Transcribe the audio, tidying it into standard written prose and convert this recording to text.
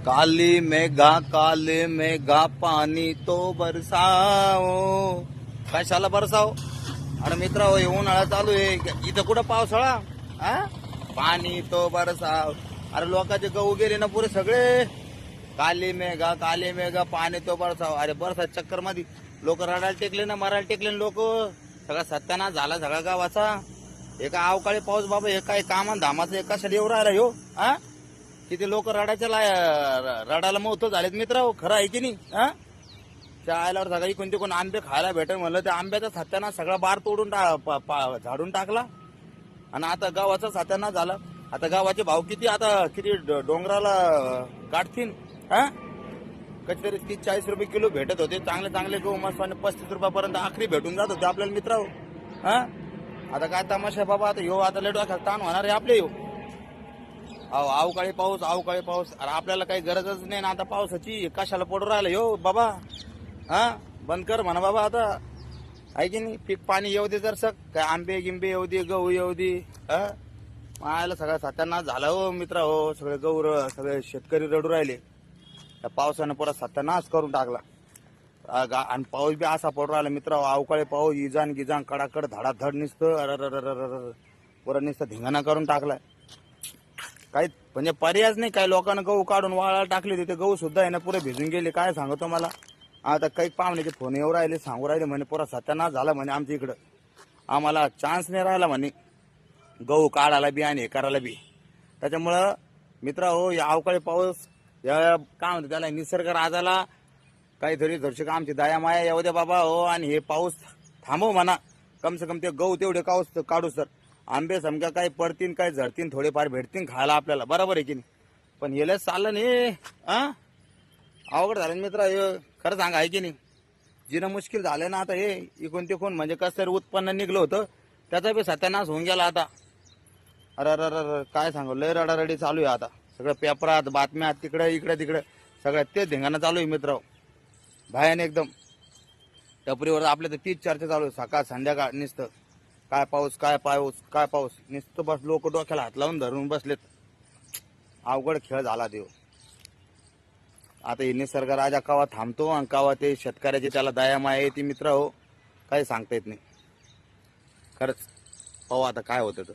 काले मेघा पाणी तो बरसाओ. कशाला बरसाव? अरे मित्र हो उन्हाळा चालू आहे इथं कुठं पावसाळा हा. पाणी तो बरसाव. अरे लोकांचे गहू गेले ना पुरे सगळे. काले मेघा पाणी तो बरसाव. अरे बरसात चक्कर मध्ये लोक रडायला टेकले ना मरायला टेकले ना लोक. सगळा सत्यानाश झाला सगळा गावाचा. एका अवकाळी पाऊस बाबा हे काय कामान धामाचं एका साठी येऊ राहिला हो हा. किती लोक रडायला मोठं झालेत मित्र हो. खरं आहे की नाही हा. त्या आल्यावर सगळी कोणते कोण आंबे खायला भेटेल म्हणलं त्या आंब्याचा सत्यानाश सगळा बार तोडून झाडून टाकला. आणि आता गावाचा सत्यानाश झाला. आता गावाचे भाव किती आता किती डोंगराला गाठतील हा. कधीतरी 30-40 रुपये किलो भेटत होते. चांगले चांगले गहू मस्त 35 रुपयापर्यंत आखरी भेटून जात होते आपल्याला मित्र हो हा. आता काय तमाशा आहे बाबा. आता आता लेट ताण होणार आहे आपले येऊ. अवकाळी पाऊस अरे आपल्याला काही गरजच नाही ना आता पावसाची. कशाला पडू राहिलं यो बाबा हा. बंद कर म्हणा बाबा आता आहे की नाही. पीक पाणी येऊ दे जर सक काय आंबे गिंबे येऊ दे गहू येऊ दे हा. मायाला सगळा सत्यानाश झाला हो मित्र हो. सगळे गहू सगळे शेतकरी रडू राहिले. त्या पावसानं परत सत्यानाश करून टाकला. आणि पाऊस बी असा पडू राहिला मित्र. अवकाळी पाऊस इजान गिजान कडाकड धडाधड निसतं. अर परत नुसतं धिंगाणा करून टाकलाय. काही म्हणजे पर्यायच नाही. काही लोकांना गहू काढून वाळायला टाकले तिथे गहू सुद्धा आहे ना पुरे भिजून गेले. काय सांगतो मला. आता काही पाहुण्याचे फोन येऊ राहिले सांगू राहिले म्हणे पुरा सत्यानाश झाला म्हणे आमच्या इकडं. आम्हाला चान्स नाही राहिला म्हणे गहू काढायला बी आणि हे करायला बी. त्याच्यामुळं मित्र हो या अवकाळी पाऊस या काय म्हणतो त्याला निसर्ग राजाला काहीतरी दर्शक आमची दया माया येऊ द्या बाबा हो. आणि हे पाऊस थांबव म्हणा. कम से कम ते गहू तेवढे काढूस तर आंबे समजा काही पडतील काही झडतील थोडेफार भेटतील खायला आपल्याला. बरोबर आहे की नाही. पण हेला चाललं नाही हा. अवघड झालं मित्र खरं सांगा आहे की नाही. जिनं मुश्किल झालं ना आता हे इकून तिकून म्हणजे कसं तरी उत्पन्न निघलं होतं त्याचा बी सत्यानाश होऊन गेला आता. अरे काय सांगू लय रडारडी चालू आहे आता. सगळं पेपरात बातम्या तिकडे इकडे सगळ्यात ते धिंगाणा चालू आहे मित्र. भयान एकदम. टपरीवर आपल्या तर तीच चर्चा चालू आहे सकाळ संध्याकाळ नुसतं काय पाऊस नुसतं बस. लोक डोक्याला हात लावून धरून बसलेत. अवघड खेळ झाला देव. आता हे निसर्ग राजा कवा थांबतो आणि कवा ते शेतकऱ्याची त्याला दया माया येते मित्र हो. काही सांगता येत नाही खरंच. पाहू आता काय होतं तर.